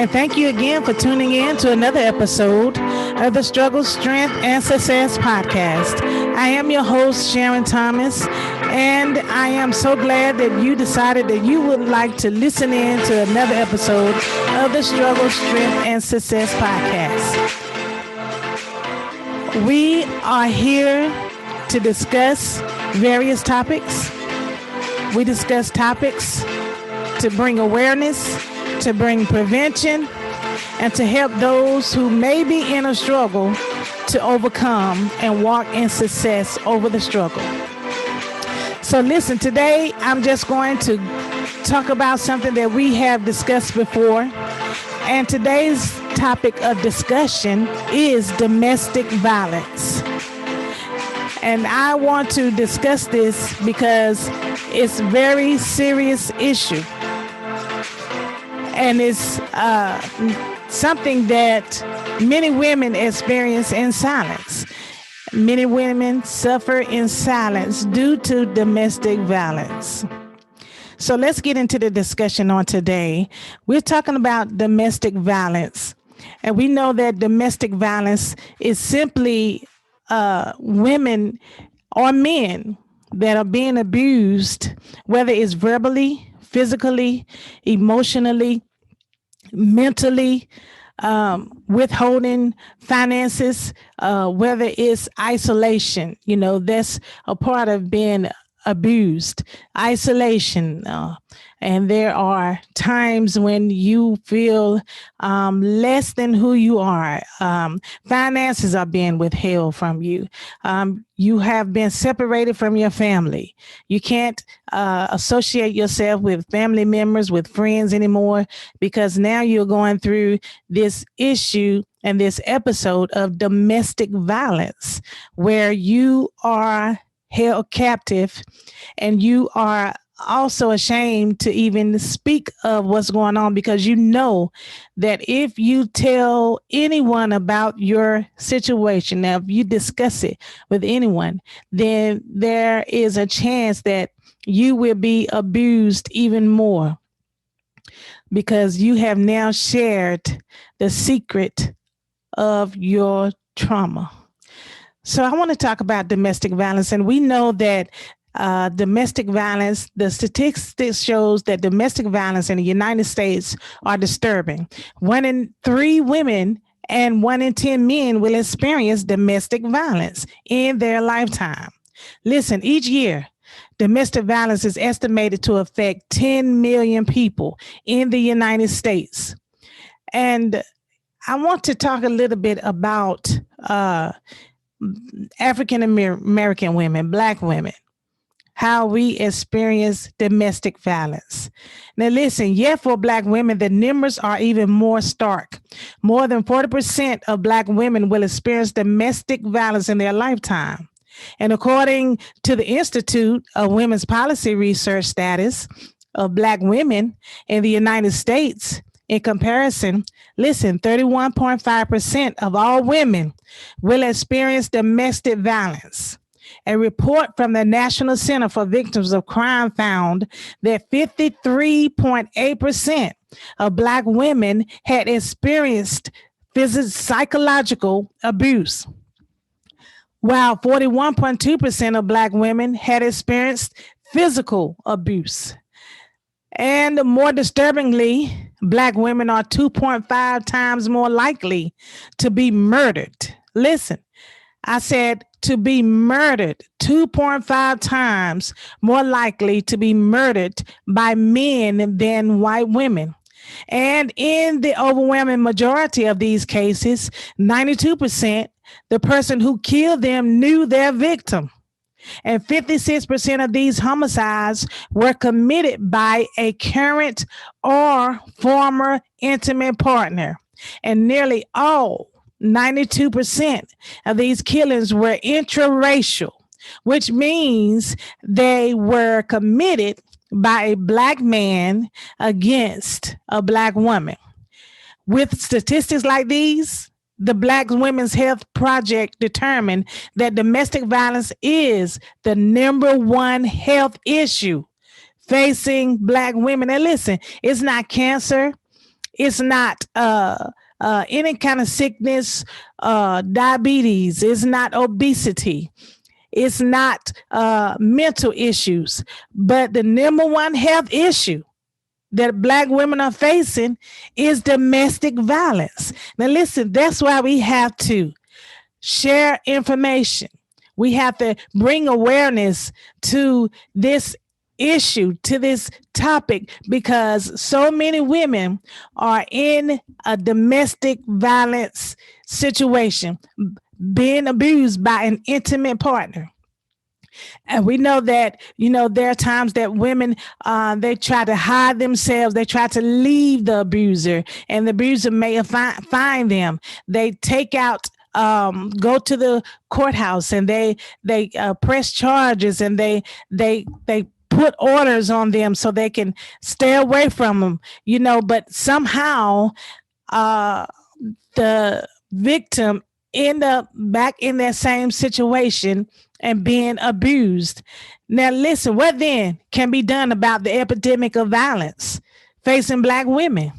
And thank you again for tuning in to another episode of the Struggle, Strength, and Success podcast. I am your host, Sharon Thomas, and I am so glad that you decided that you would like to listen in to another episode of the Struggle, Strength, and Success podcast. We are here to discuss various topics. We discuss topics to bring awareness, to bring prevention, and to help those who may be in a struggle to overcome and walk in success over the struggle. So listen, today I'm just going to talk about something that we have discussed before. And today's topic of discussion is domestic violence. And I want to discuss this because it's a very serious issue. And it's something that many women experience in silence. Many women suffer in silence due to domestic violence. So let's get into the discussion on today. We're talking about domestic violence. And we know that domestic violence is simply women or men that are being abused, whether it's verbally, physically, emotionally, mentally, withholding finances, whether it's isolation, that's a part of being abused, isolation. And there are times when you feel less than who you are. Finances are being withheld from you. You have been separated from your family. You can't associate yourself with family members, with friends anymore, because now you're going through this issue and this episode of domestic violence where you are held captive and you are also ashamed to even speak of what's going on, because you know that if you tell anyone about your situation, now if you discuss it with anyone, then there is a chance that you will be abused even more, because you have now shared the secret of your trauma. So I want to talk about domestic violence, and we know that domestic violence, the statistics shows that domestic violence in the United States are disturbing. 1 in 3 women and 1 in 10 men will experience domestic violence in their lifetime. Listen, each year, domestic violence is estimated to affect 10 million people in the United States. And I want to talk a little bit about African American women, Black women, how we experience domestic violence. Now listen, for Black women, the numbers are even more stark. More than 40% of Black women will experience domestic violence in their lifetime. And according to the Institute of Women's Policy Research status of Black women in the United States, in comparison, listen, 31.5% of all women will experience domestic violence. A report from the National Center for Victims of Crime found that 53.8% of Black women had experienced psychological abuse, while 41.2% of Black women had experienced physical abuse. And more disturbingly, Black women are 2.5 times more likely to be murdered. Listen, I said to be murdered, 2.5 times more likely to be murdered by men than white women. And in the overwhelming majority of these cases, 92%, the person who killed them knew their victim. And 56% of these homicides were committed by a current or former intimate partner. And nearly all, 92% of these killings were intraracial, which means they were committed by a Black man against a Black woman. With statistics like these, the Black Women's Health Project determined that domestic violence is the #1 health issue facing Black women. And listen, it's not cancer, It's not any kind of sickness, diabetes. It's not obesity. It's not mental issues. But the number one health issue that Black women are facing is domestic violence. Now, listen, that's why we have to share information. We have to bring awareness to this issue, to this topic, because so many women are in a domestic violence situation, being abused by an intimate partner. And we know that, there are times that women, they try to hide themselves. They try to leave the abuser, and the abuser may find them. They take out, go to the courthouse, and they press charges, and they put orders on them so they can stay away from them, but somehow the victim end up back in that same situation and being abused. Now, listen, what then can be done about the epidemic of violence facing Black women?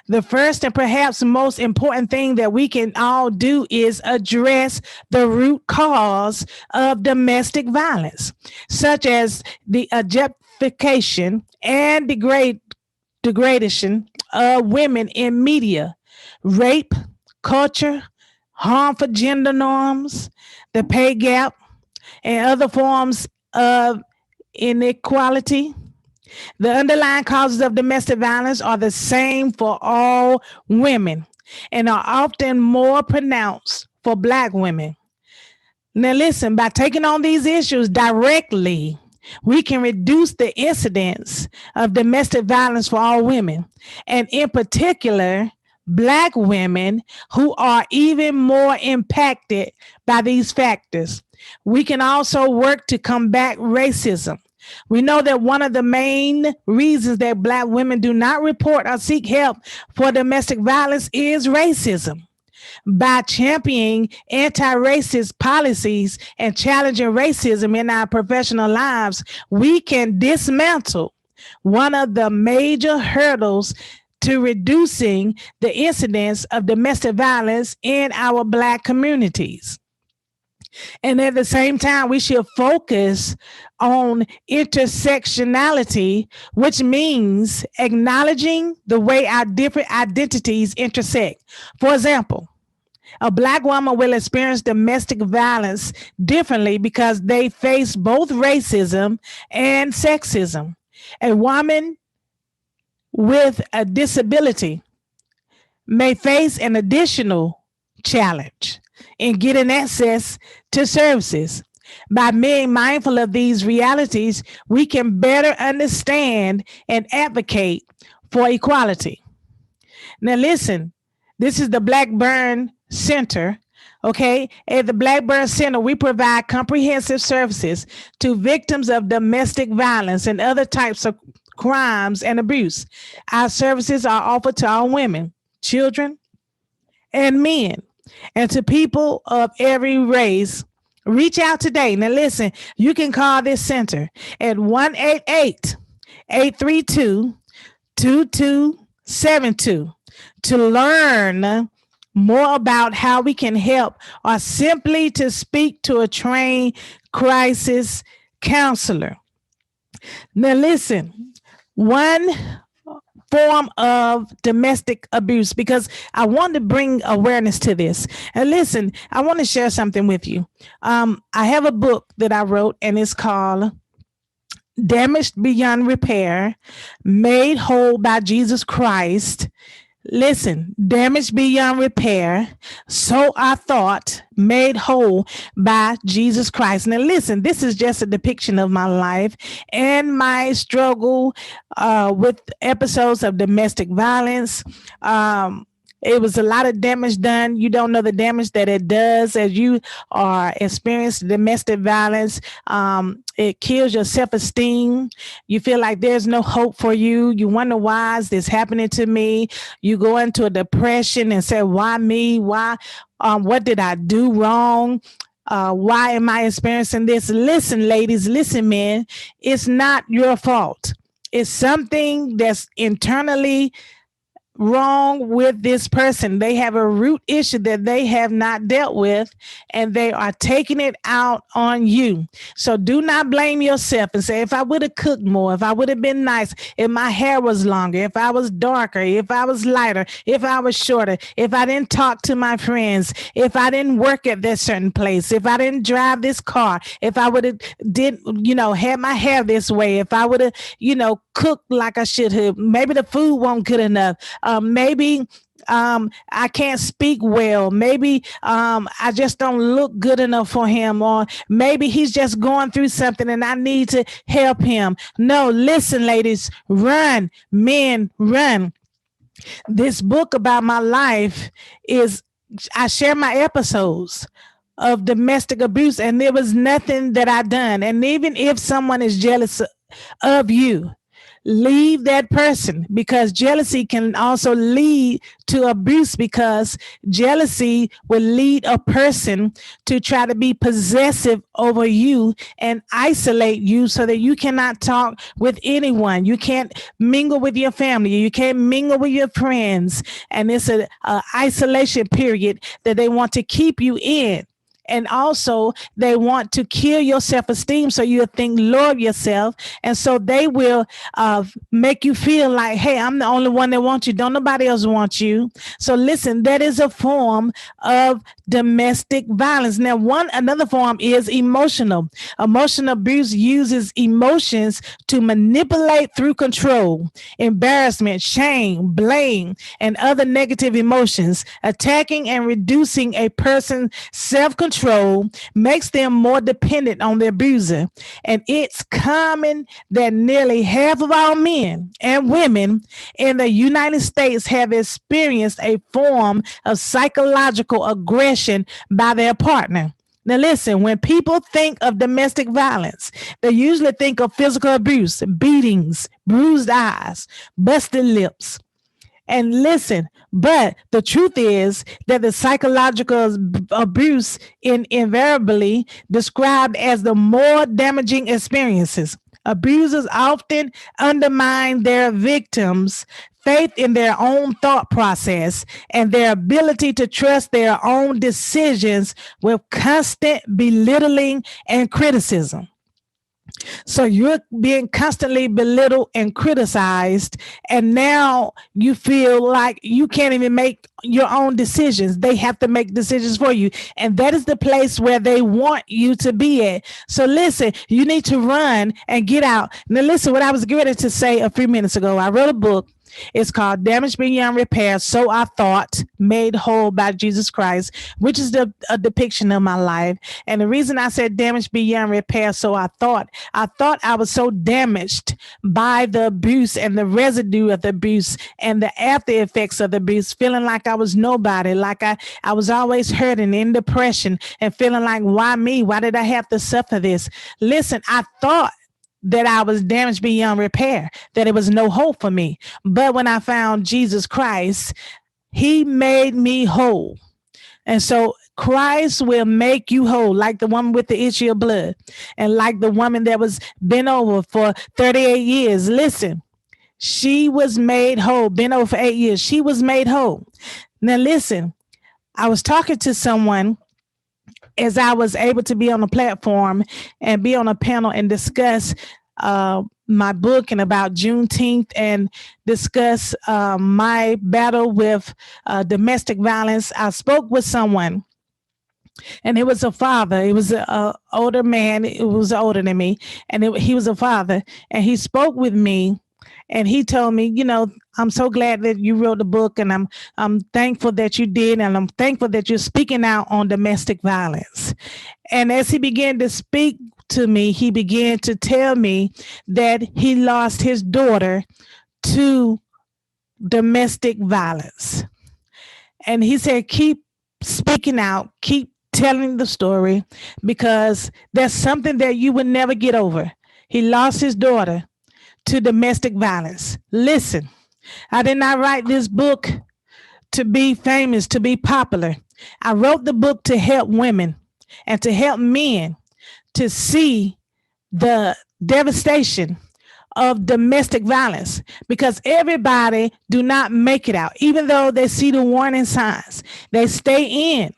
The first and perhaps most important thing that we can all do is address the root cause of domestic violence, such as the objectification and degradation of women in media, rape, culture, harmful gender norms, the pay gap, and other forms of inequality. The underlying causes of domestic violence are the same for all women and are often more pronounced for Black women. Now, listen, by taking on these issues directly, we can reduce the incidence of domestic violence for all women, and in particular, Black women who are even more impacted by these factors. We can also work to combat racism. We know that one of the main reasons that Black women do not report or seek help for domestic violence is racism. By championing anti-racist policies and challenging racism in our professional lives, we can dismantle one of the major hurdles to reducing the incidence of domestic violence in our Black communities. And at the same time, we should focus on intersectionality, which means acknowledging the way our different identities intersect. For example, a Black woman will experience domestic violence differently because they face both racism and sexism. A woman with a disability may face an additional challenge in getting access to services. By being mindful of these realities, we can better understand and advocate for equality. Now, listen, this is the Blackburn Center. Okay, at the Blackburn Center, we provide comprehensive services to victims of domestic violence and other types of crimes and abuse. Our services are offered to all women, children, and men, and to people of every race. Reach out today. Now, listen, you can call this center at 1-888-832-2272 to learn more about how we can help, or simply to speak to a trained crisis counselor. Now, listen, one form of domestic abuse, because I want to bring awareness to this. And listen, I want to share something with you. I have a book that I wrote, and it's called Damaged Beyond Repair, Made Whole by Jesus Christ. Listen, damaged beyond repair, so I thought, made whole by Jesus Christ. Now, listen, this is just a depiction of my life and my struggle with episodes of domestic violence. It was a lot of damage done. You don't know the damage that it does as you are experiencing domestic violence. It kills your self-esteem. You feel like there's no hope for you. You wonder, why is this happening to me? You go into a depression and say, why me? Why? What did I do wrong? Why am I experiencing this? Listen, ladies, listen, men, it's not your fault. It's something that's internally wrong with this person. They have a root issue that they have not dealt with, and they are taking it out on you. So do not blame yourself and say, if I would have cooked more, if I would have been nice, if my hair was longer, if I was darker, if I was lighter, if I was shorter, if I didn't talk to my friends, if I didn't work at this certain place, if I didn't drive this car, if I would have had my hair this way, if I would have, cooked like I should have, maybe the food wasn't good enough. Maybe I can't speak well. Maybe I just don't look good enough for him, or maybe he's just going through something and I need to help him. No, listen, ladies, run, men, run. This book about my life is, I share my episodes of domestic abuse, and there was nothing that I done. And even if someone is jealous of you, leave that person, because jealousy can also lead to abuse, because jealousy will lead a person to try to be possessive over you and isolate you so that you cannot talk with anyone. You can't mingle with your family. You can't mingle with your friends. And it's a isolation period that they want to keep you in. And also, they want to kill your self-esteem so you'll think low of yourself. And so they will make you feel like, hey, I'm the only one that wants you. Don't nobody else want you. So listen, that is a form of domestic violence. Now, another form is emotional. Emotional abuse uses emotions to manipulate through control, embarrassment, shame, blame, and other negative emotions. Attacking and reducing a person's self-control makes them more dependent on their abuser. And it's common that nearly half of our men and women in the United States have experienced a form of psychological aggression by their partner. Now, listen, when people think of domestic violence, they usually think of physical abuse, beatings, bruised eyes, busted lips. And listen, but the truth is that the psychological abuse invariably described as the more damaging experiences. Abusers often undermine their victims' faith in their own thought process and their ability to trust their own decisions with constant belittling and criticism. So you're being constantly belittled and criticized, and now you feel like you can't even make your own decisions. They have to make decisions for you. And that is the place where they want you to be at. So listen, you need to run and get out. Now listen, what I was getting to say a few minutes ago, I wrote a book. It's called Damage Beyond Repair, So I Thought, Made Whole by Jesus Christ, which is a depiction of my life. And the reason I said damage beyond repair, so I thought I was so damaged by the abuse and the residue of the abuse and the after effects of the abuse, feeling like I was nobody, like I was always hurting, in depression, and feeling like, why me? Why did I have to suffer this? Listen, I thought that I was damaged beyond repair, that it was no hope for me. But when I found Jesus Christ, he made me whole. And so Christ will make you whole, like the woman with the issue of blood, and like the woman that was bent over for 38 years. Listen, she was made whole, bent over for 8 years. She was made whole. Now listen, I was talking to someone as I was able to be on a platform and be on a panel and discuss my book, and about Juneteenth, and discuss my battle with domestic violence. I spoke with someone, and it was a father. It was an older man. It was older than me, and he was a father. And he spoke with me, and he told me, I'm so glad that you wrote the book, and I'm thankful that you did, and I'm thankful that you're speaking out on domestic violence. And as he began to speak to me, he began to tell me that he lost his daughter to domestic violence. And he said, keep speaking out, keep telling the story, because that's something that you would never get over. He lost his daughter to domestic violence. Listen, I did not write this book to be famous, to be popular. I wrote the book to help women and to help men to see the devastation of domestic violence, because everybody do not make it out. Even though they see the warning signs, they stay in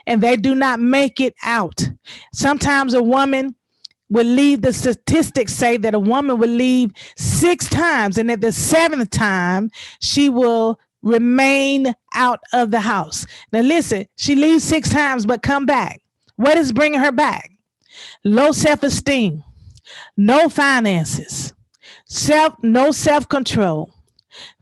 and they do not make it out. Sometimes a woman will leave. The statistics say that a woman will leave 6 times, and at the 7th time, she will remain out of the house. Now, listen, she leaves 6 times, but come back. What is bringing her back? Low self-esteem, no finances, no self-control,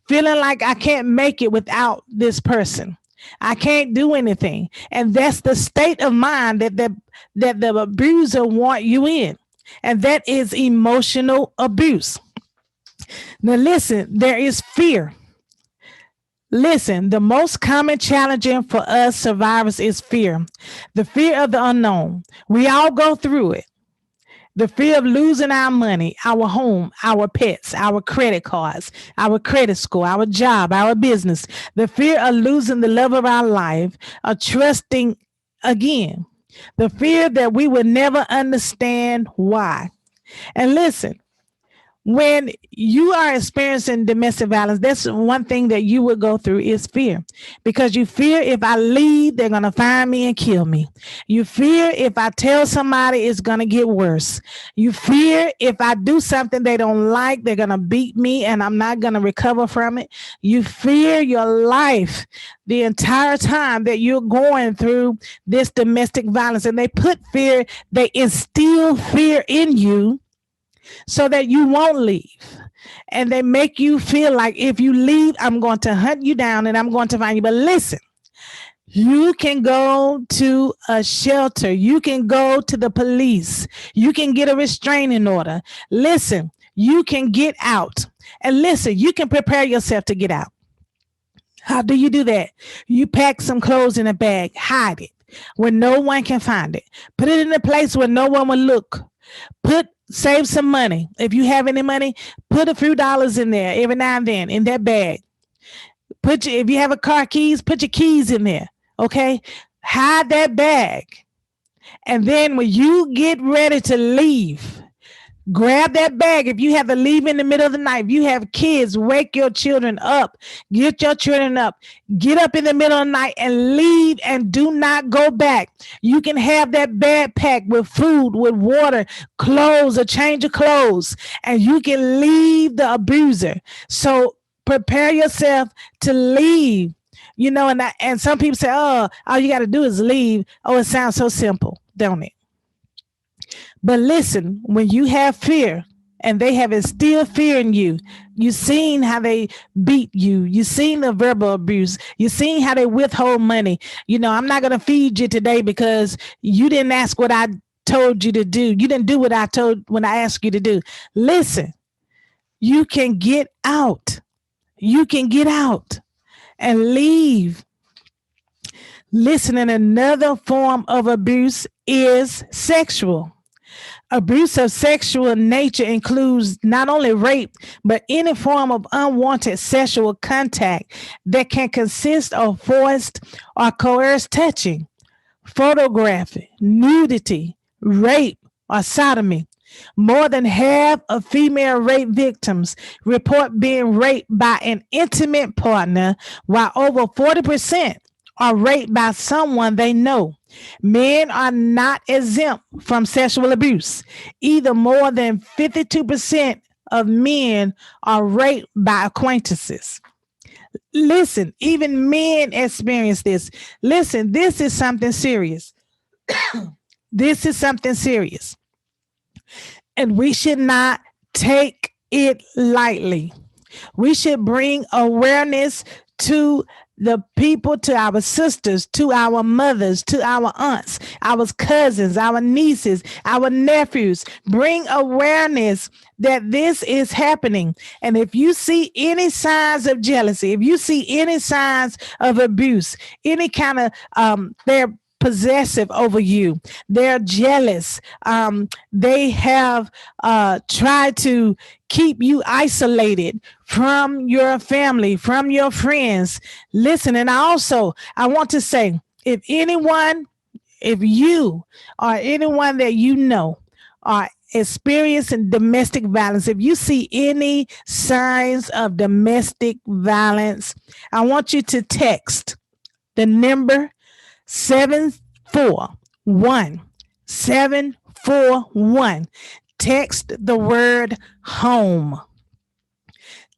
feeling like I can't make it without this person. I can't do anything. And that's the state of mind that the abuser want you in. And that is emotional abuse. Now listen, there is fear. Listen, the most common challenging for us survivors is fear. The fear of the unknown. We all go through it. The fear of losing our money, our home, our pets, our credit cards, our credit score, our job, our business. The fear of losing the love of our life, of trusting again. The fear that we will never understand why. And listen, when you are experiencing domestic violence, that's one thing that you will go through is fear, because you fear if I leave, they're going to find me and kill me. You fear if I tell somebody, it's going to get worse. You fear if I do something they don't like, they're going to beat me and I'm not going to recover from it. You fear your life the entire time that you're going through this domestic violence, and they put fear, they instill fear in you so that you won't leave. And they make you feel like if you leave, I'm going to hunt you down and I'm going to find you. But listen, you can go to a shelter. You can go to the police. You can get a restraining order. Listen, you can get out. And listen, you can prepare yourself to get out. How do you do that? You pack some clothes in a bag, hide it where no one can find it. Put it in a place where no one will look. Save some money. If you have any money, put a few dollars in there every now and then in that bag. If you have a car keys, put your keys in there. Okay. Hide that bag. And then when you get ready to leave, grab that bag. If you have to leave in the middle of the night, if you have kids, wake your children up. Get your children up. Get up in the middle of the night and leave, and do not go back. You can have that bag packed with food, with water, clothes, a change of clothes, and you can leave the abuser. So prepare yourself to leave. You know, and some people say, oh, all you got to do is leave. Oh, it sounds so simple, don't it? But listen, when you have fear and they have instilled fear in you, you've seen how they beat you. You've seen the verbal abuse. You've seen how they withhold money. You know, I'm not going to feed you today because you didn't ask what I told you to do. You didn't do what I told when I asked you to do. Listen, you can get out. You can get out and leave. Listen, and another form of abuse is sexual. Abuse of sexual nature includes not only rape, but any form of unwanted sexual contact that can consist of forced or coerced touching, photography, nudity, rape, or sodomy. More than half of female rape victims report being raped by an intimate partner, while over 40% are raped by someone they know. Men are not exempt from sexual abuse. Either more than 52% of men are raped by acquaintances. Listen, even men experience this. Listen, this is something serious. This is something serious. And we should not take it lightly. We should bring awareness to the people, to our sisters, to our mothers, to our aunts, our cousins, our nieces, our nephews. Bring awareness that this is happening. And if you see any signs of jealousy, if you see any signs of abuse, any kind of they're possessive over you, they're jealous, they have tried to keep you isolated from your family, from your friends. Listen, and I want to say, if you or anyone that you know are experiencing domestic violence, if you see any signs of domestic violence, I want you to text the number 741-741. Text the word home.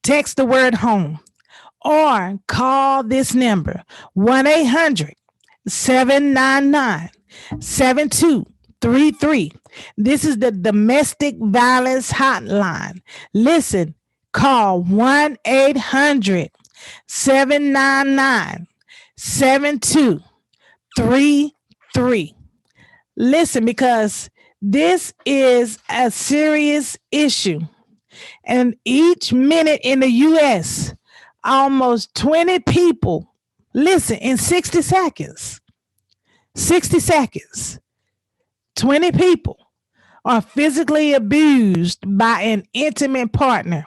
Text the word home or call this number 1-800-799-7233. This is the domestic violence hotline. Listen, call 1-800-799-7233. Listen, because this is a serious issue. And each minute in the U.S., almost 20 people, listen, in 60 seconds, 20 people are physically abused by an intimate partner.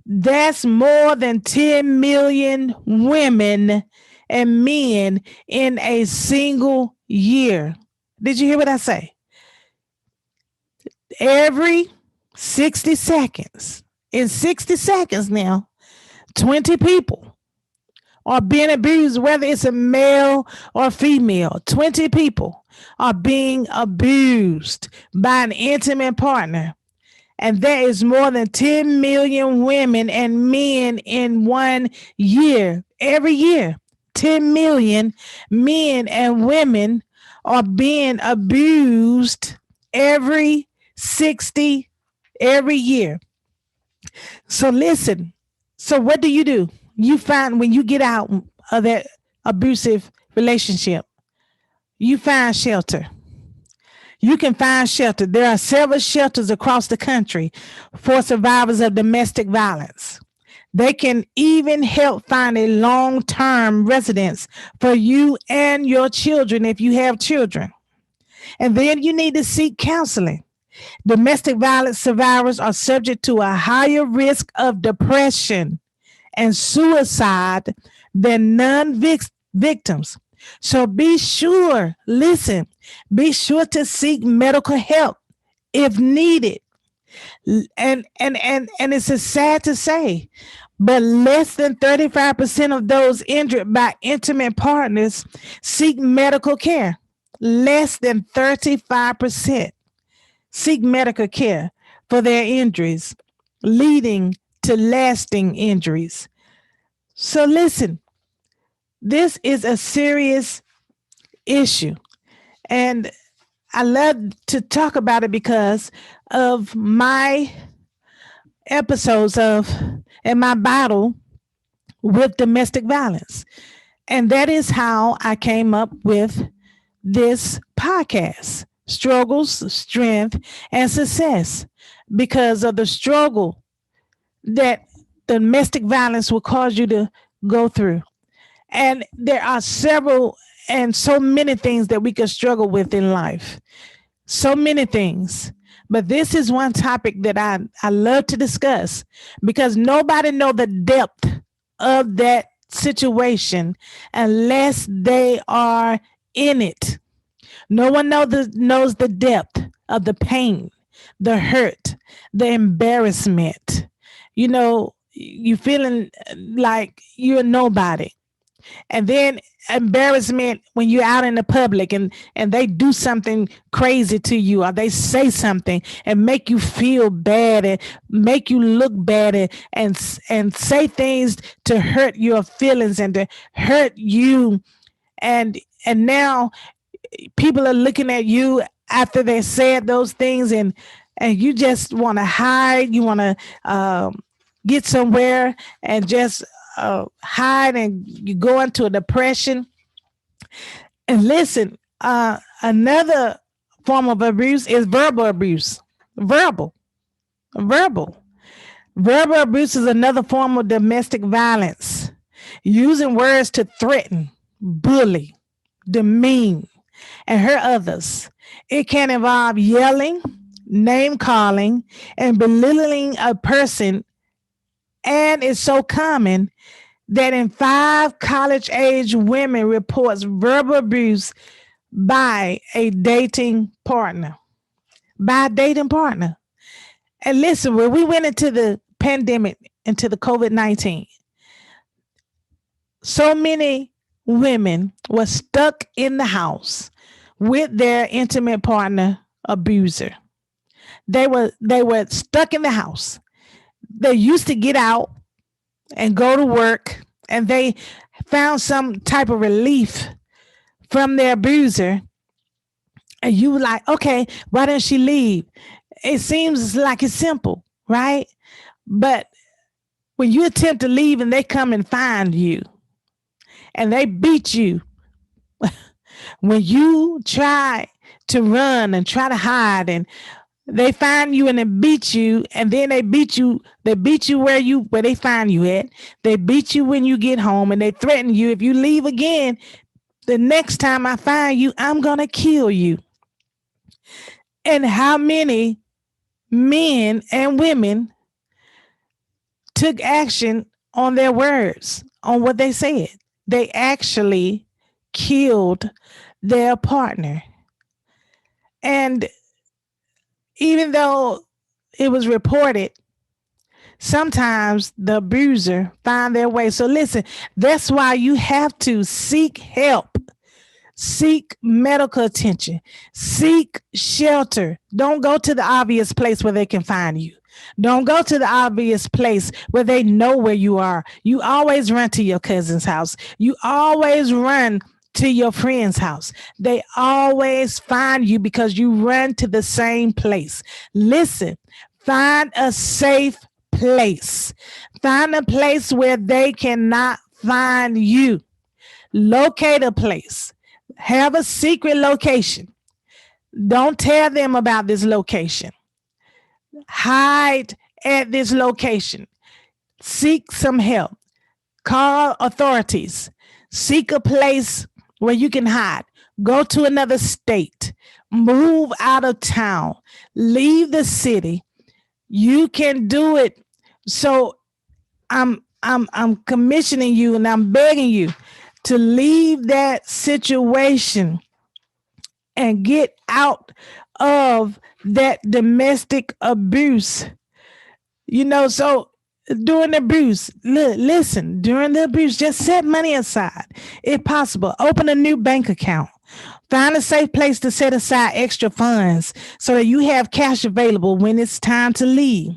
That's more than 10 million women and men in a single year. Did you hear what I say? Every 60 seconds. In 60 seconds now, 20 people are being abused, whether it's a male or female. 20 people are being abused by an intimate partner. And there is more than 10 million women and men in 1 year. Every year, 10 million men and women are being abused every year. So listen, so what do? You find when you get out of that abusive relationship, you find shelter. You can find shelter. There are several shelters across the country for survivors of domestic violence. They can even help find a long-term residence for you and your children if you have children. And then you need to seek counseling. Domestic violence survivors are subject to a higher risk of depression and suicide than non-victims. So be sure to seek medical help if needed. And it's sad to say, but less than 35% of those injured by intimate partners seek medical care. Less than 35% seek medical care for their injuries, leading to lasting injuries. So listen, this is a serious issue. And I love to talk about it because of my episodes and my battle with domestic violence. And that is how I came up with this podcast, Struggles, Strength, and Success, because of the struggle that domestic violence will cause you to go through. And there are several and so many things that we could struggle with in life. So many things. But this is one topic that I love to discuss because nobody knows the depth of that situation unless they are in it. No one knows the depth of the pain, the hurt, the embarrassment. You know, you feeling like you're nobody. And then embarrassment when you're out in the public and they do something crazy to you or they say something and make you feel bad and make you look bad and say things to hurt your feelings and to hurt you. And now people are looking at you after they said those things and you just want to hide. You want to get somewhere and just hide, and you go into a depression. And listen, another form of abuse is verbal abuse. Verbal abuse is another form of domestic violence, using words to threaten, bully, demean, and hurt others. It can involve yelling, name calling, and belittling a person. And it's so common that in 5 college-age women reports verbal abuse by a dating partner. by a dating partner. And listen, when we went into the pandemic, into the COVID-19, so many women were stuck in the house with their intimate partner abuser. They were stuck in the house. They used to get out and go to work, and they found some type of relief from their abuser. And you were like, okay, why didn't she leave? It seems like it's simple, right? But when you attempt to leave and they come and find you and they beat you, when you try to run and try to hide, and they find you and they beat you, and then they beat you where they find you at. They beat you when you get home, and they threaten you, if you leave again, the next time I find you, I'm gonna kill you. And how many men and women took action on their words, on what they said? They actually killed their partner. And even though it was reported, sometimes the abuser find their way. So listen, that's why you have to seek help. Seek medical attention. Seek shelter. Don't go to the obvious place where they can find you. Don't go to the obvious place where they know where you are. You always run to your cousin's house. You always run to your friend's house. They always find you because you run to the same place. Listen, find a safe place. Find a place where they cannot find you. Locate a place. Have a secret location. Don't tell them about this location. Hide at this location. Seek some help. Call authorities. Seek a place where you can hide. Go to another state. Move out of town. Leave the city. You can do it. So I'm commissioning you, and I'm begging you to leave that situation and get out of that domestic abuse. So during the abuse, listen, during the abuse, just set money aside. If possible, open a new bank account. Find a safe place to set aside extra funds so that you have cash available when it's time to leave.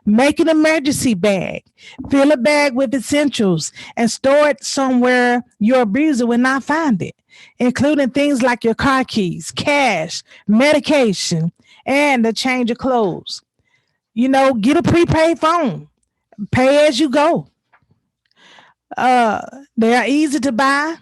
Make an emergency bag. Fill a bag with essentials and store it somewhere your abuser will not find it, including things like your car keys, cash, medication, and a change of clothes. Get a prepaid phone. Pay as you go. They are easy to buy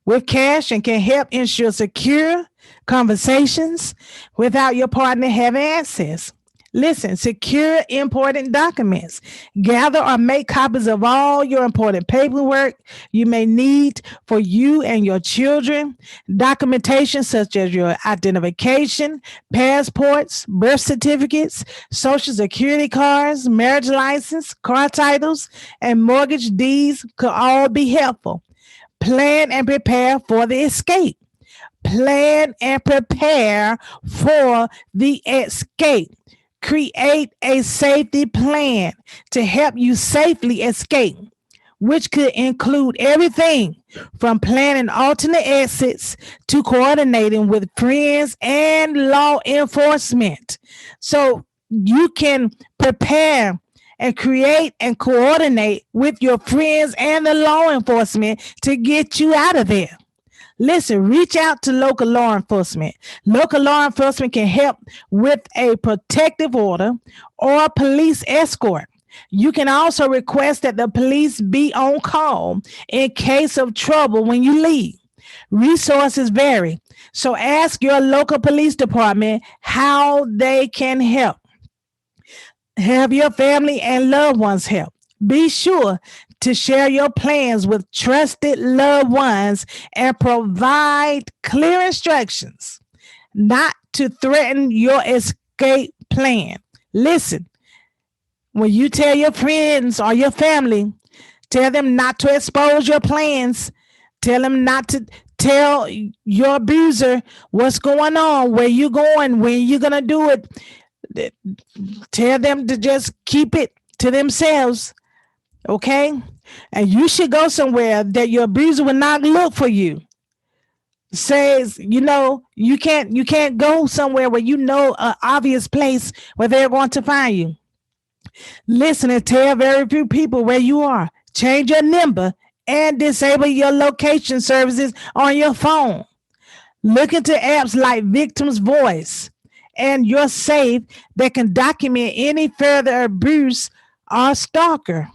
with cash and can help ensure secure conversations without your partner having access. Listen, secure important documents. Gather or make copies of all your important paperwork you may need for you and your children. Documentation such as your identification, passports, birth certificates, social security cards, marriage license, car titles, and mortgage deeds could all be helpful. Plan and prepare for the escape. Plan and prepare for the escape. Create a safety plan to help you safely escape, which could include everything from planning alternate exits to coordinating with friends and law enforcement. So you can prepare and create and coordinate with your friends and the law enforcement to get you out of there. Listen, reach out to local law enforcement. Local law enforcement can help with a protective order or a police escort. You can also request that the police be on call in case of trouble when you leave. Resources vary, so ask your local police department how they can help. Have your family and loved ones help. Be sure to share your plans with trusted loved ones and provide clear instructions not to threaten your escape plan. Listen, when you tell your friends or your family, tell them not to expose your plans. Tell them not Tell your abuser what's going on, where you going, when you're gonna do it. Tell them to just keep it to themselves, okay? And you should go somewhere that your abuser will not look for you. Says, you can't go somewhere where an obvious place where they're going to find you. Listen and tell very few people where you are. Change your number and disable your location services on your phone. Look into apps like Victim's Voice and You're Safe that can document any further abuse or stalker.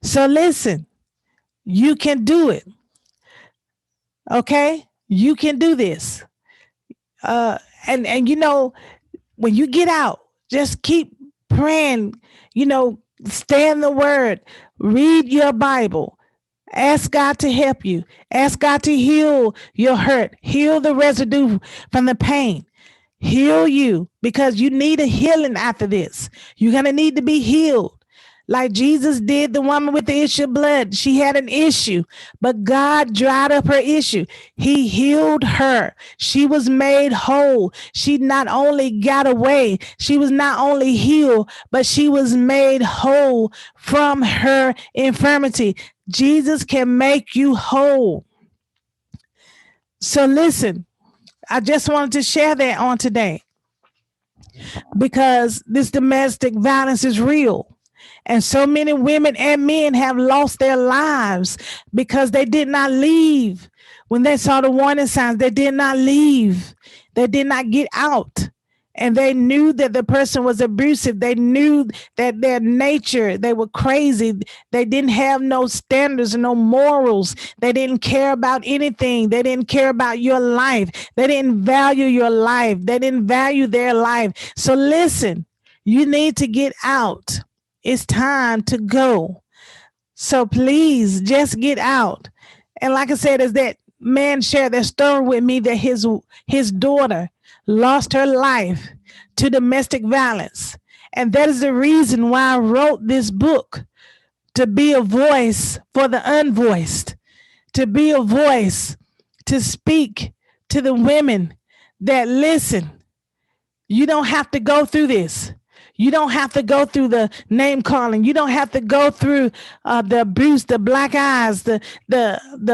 So listen, you can do it. Okay? You can do this. And when you get out, just keep praying, stay in the word, read your Bible, ask God to help you, ask God to heal your hurt, heal the residue from the pain, heal you, because you need a healing after this. You're going to need to be healed. Like Jesus did the woman with the issue of blood. She had an issue, but God dried up her issue. He healed her. She was made whole. She not only got away, she was not only healed, but she was made whole from her infirmity. Jesus can make you whole. So listen, I just wanted to share that on today, because this domestic violence is real. And so many women and men have lost their lives because they did not leave. When they saw the warning signs, they did not leave. They did not get out. And they knew that the person was abusive. They knew that their nature, they were crazy. They didn't have no standards, no morals. They didn't care about anything. They didn't care about your life. They didn't value your life. They didn't value their life. So listen, you need to get out. It's time to go. So please just get out. And like I said, as that man shared that story with me, that his daughter lost her life to domestic violence. And that is the reason why I wrote this book, to be a voice for the unvoiced, to be a voice to speak to the women that listen. You don't have to go through this. You don't have to go through the name calling. You don't have to go through the abuse, the black eyes, the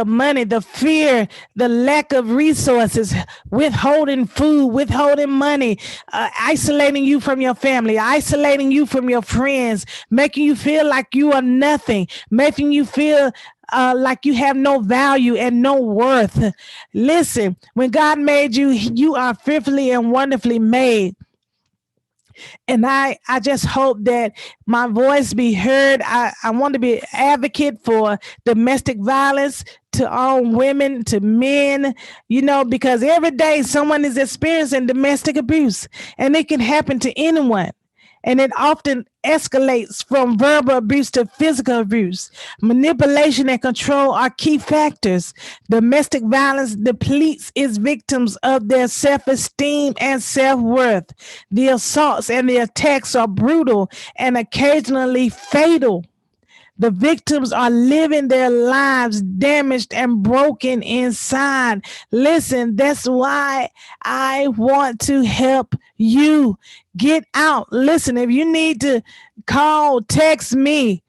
money, the fear, the lack of resources, withholding food, withholding money, isolating you from your family, isolating you from your friends, making you feel like you are nothing, making you feel like you have no value and no worth. Listen, when God made you, you are fearfully and wonderfully made. And I just hope that my voice be heard. I want to be an advocate for domestic violence to all women, to men, because every day someone is experiencing domestic abuse, and it can happen to anyone. And it often escalates from verbal abuse to physical abuse. Manipulation and control are key factors. Domestic violence depletes its victims of their self-esteem and self-worth. The assaults and the attacks are brutal and occasionally fatal. The victims are living their lives damaged and broken inside. Listen, that's why I want to help you get out. Listen, if you need to call, text me.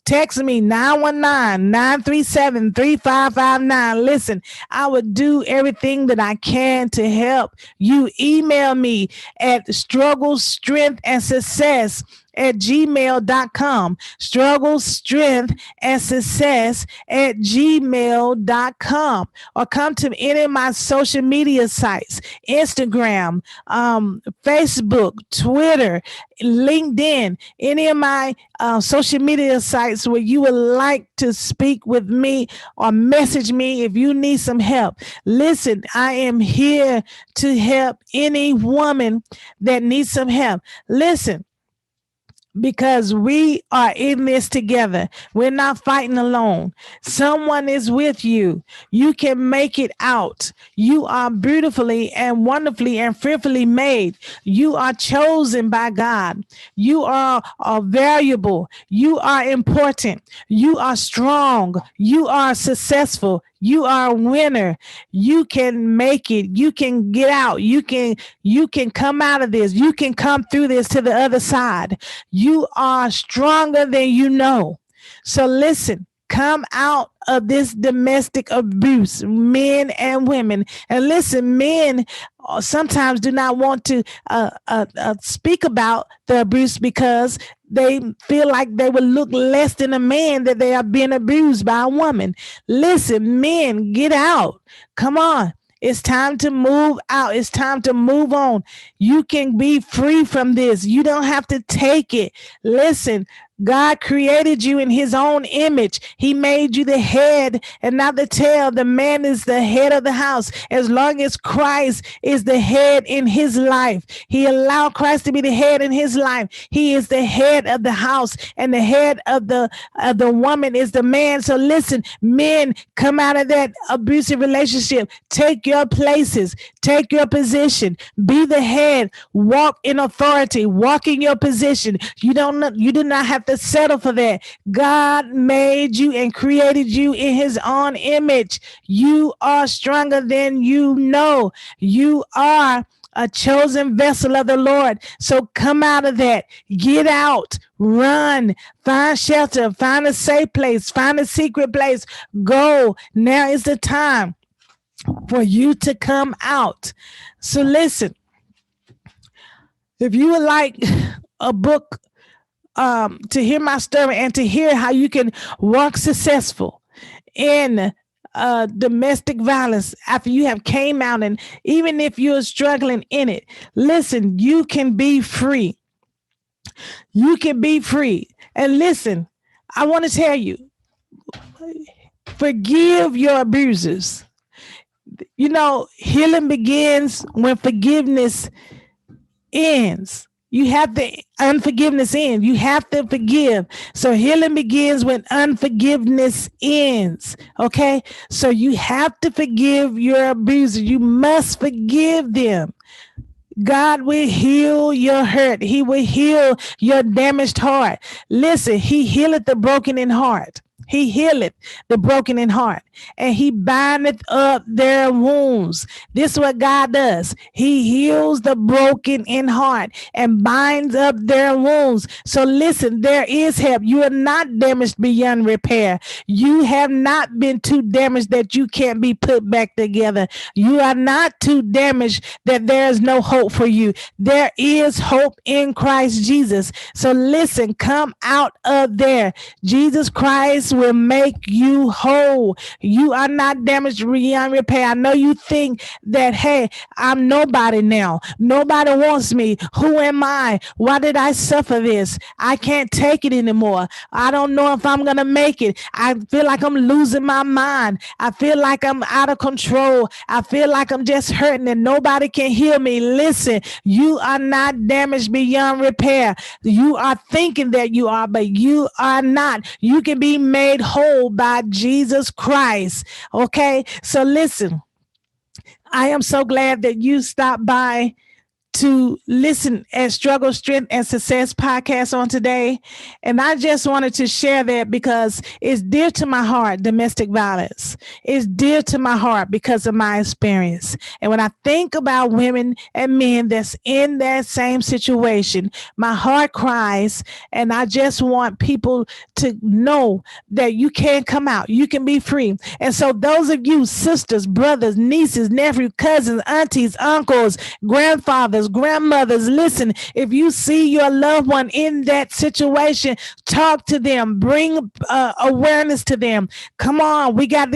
Text me 919-937-3559. Listen, I would do everything that I can to help you. Email me at struggle, strength, and success at gmail.com. Struggle, strength, and success at gmail.com. Or come to any of my social media sites, Instagram, Facebook, Twitter, LinkedIn, any of my social media sites where you would like to speak with me or message me if you need some help. Listen, I am here to help any woman that needs some help. Listen, because we are in this together. We're not fighting alone. Someone is with you. You can make it out. You are beautifully and wonderfully and fearfully made. You are chosen by God. You are valuable. You are important. You are strong. You are successful. You are a winner. You can make it. You can get out. You can come out of this. You can come through this to the other side. You are stronger than you know. So listen, come out of this domestic abuse, men and women. And listen, men sometimes do not want to speak about the abuse because they feel like they will look less than a man that they are being abused by a woman. Listen, men, get out. Come on. It's time to move out. It's time to move on. You can be free from this. You don't have to take it. Listen, God created you in his own image. He made you the head and not the tail. The man is the head of the house. As long as Christ is the head in his life, he allowed Christ to be the head in his life. He is the head of the house, and the head of the woman is the man. So listen, men, come out of that abusive relationship. Take your places. Take your position. Be the head. Walk in authority. Walk in your position. You do not have to settle for that. God made you and created you in his own image. You are stronger than you know. You are a chosen vessel of the Lord. So come out of that. Get out. Run. Find shelter. Find a safe place. Find a secret place. Go. Now is the time for you to come out. So listen, if you would like a book to hear my story and to hear how you can walk successful in domestic violence after you have came out, and even if you're struggling in it, listen, you can be free. You can be free. And listen, I want to tell you, forgive your abusers. You know, healing begins when forgiveness ends. You have to unforgiveness ends. You have to forgive. So healing begins when unforgiveness ends. Okay. So you have to forgive your abuser. You must forgive them. God will heal your hurt. He will heal your damaged heart. Listen, he healeth the broken in heart. He healeth the broken in heart, and he bindeth up their wounds. This is what God does. He heals the broken in heart and binds up their wounds. So listen, there is help. You are not damaged beyond repair. You have not been too damaged that you can't be put back together. You are not too damaged that there is no hope for you. There is hope in Christ Jesus. So listen, come out of there. Jesus Christ will make you whole. You are not damaged beyond repair. I know you think that, hey, I'm nobody now. Nobody wants me. Who am I? Why did I suffer this? I can't take it anymore. I don't know if I'm going to make it. I feel like I'm losing my mind. I feel like I'm out of control. I feel like I'm just hurting and nobody can heal me. Listen, you are not damaged beyond repair. You are thinking that you are, but you are not. You can be made whole by Jesus Christ. Okay, so listen, I am so glad that you stopped by to listen at Struggle, Strength, and Success podcast on today. And I just wanted to share that because it's dear to my heart, domestic violence. It's dear to my heart because of my experience. And when I think about women and men that's in that same situation, my heart cries. And I just want people to know that you can come out. You can be free. And so those of you, sisters, brothers, nieces, nephews, cousins, aunties, uncles, grandfathers, grandmothers, listen, if you see your loved one in that situation, talk to them, bring awareness to them. Come on, we have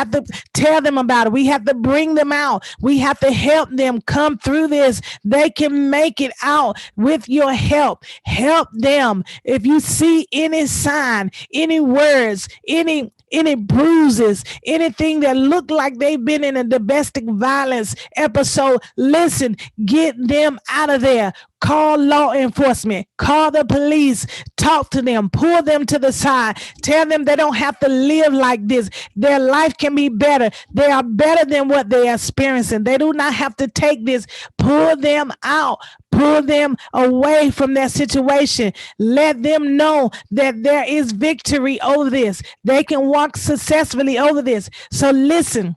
to tell them about it. We have to bring them out. We have to help them come through this. They can make it out with your help. Help them. If you see any sign, any words, any bruises, anything that look like they've been in a domestic violence episode, listen, get them out of there. Call law enforcement, call the police, talk to them, pull them to the side, tell them they don't have to live like this. Their life can be better. They are better than what they are experiencing. They do not have to take this. Pull them out. Pull them away from that situation. Let them know that there is victory over this. They can walk successfully over this. So listen,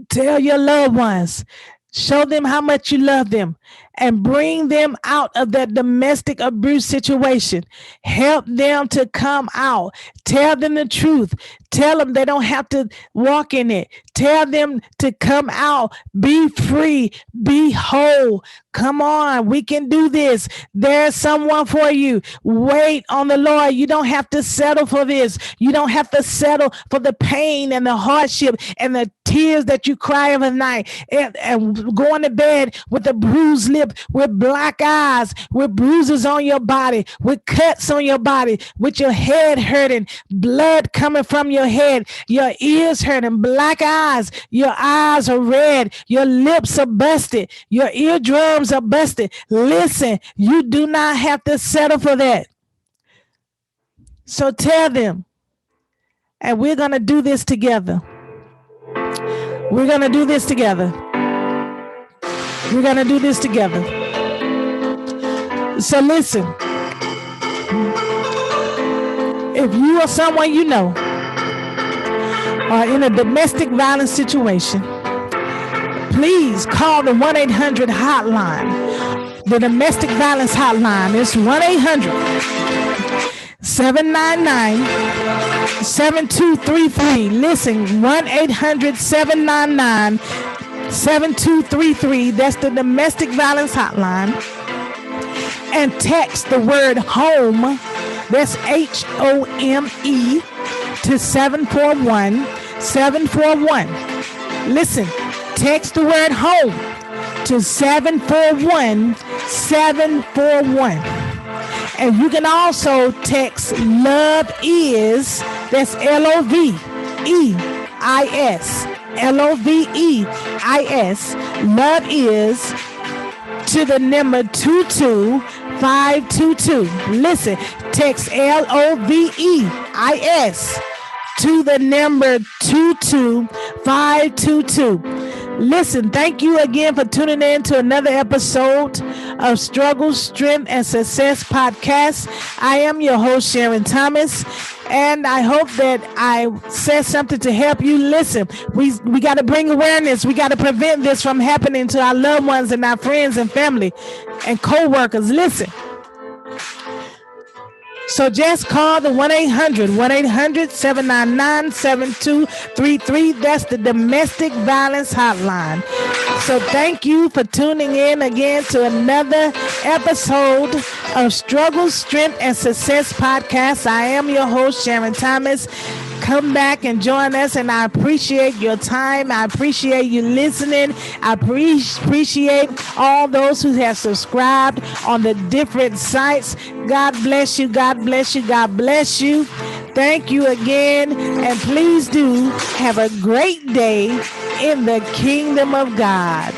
tell your loved ones, show them how much you love them, and bring them out of that domestic abuse situation. Help them to come out. Tell them the truth. Tell them they don't have to walk in it. Tell them to come out, be free, be whole. Come on, we can do this. There's someone for you. Wait on the Lord. You don't have to settle for this. You don't have to settle for the pain and the hardship and the tears that you cry every night and going to bed with a bruised lip, with black eyes, with bruises on your body, with cuts on your body, with your head hurting, blood coming from your head, your ears hurting, black eyes, your eyes are red, your lips are busted, your eardrums are busted. Listen, you do not have to settle for that. So tell them, and we're going to do this together. We're going to do this together. We're going to do this together. So listen, if you or someone you know are in a domestic violence situation, please call the 1-800 hotline. The domestic violence hotline is 1-800-799-7233. Listen, 1-800-799-7233. That's the domestic violence hotline. And text the word home, that's HOME, to 741-741. Listen, text the word home to 741-741. And you can also text love is, that's LOVEIS, LOVEIS, love is, to the number 22522. Listen, text LOVEIS to the number 22522. Listen, thank you again for tuning in to another episode of Struggle, Strength, and Success podcast. I am your host, Sharon Thomas, and I hope that I said something to help you. Listen, we got to bring awareness. We got to prevent this from happening to our loved ones and our friends and family and co-workers. Listen. So just call the 1-800-799-7233. That's the domestic violence hotline. So thank you for tuning in again to another episode of Struggle, Strength, and Success podcast. I am your host, Sharon Thomas. Come back and join us, and I appreciate your time. I appreciate you listening. I appreciate all those who have subscribed on the different sites. God bless you. God bless you. God bless you. Thank you again, and please do have a great day in the kingdom of God.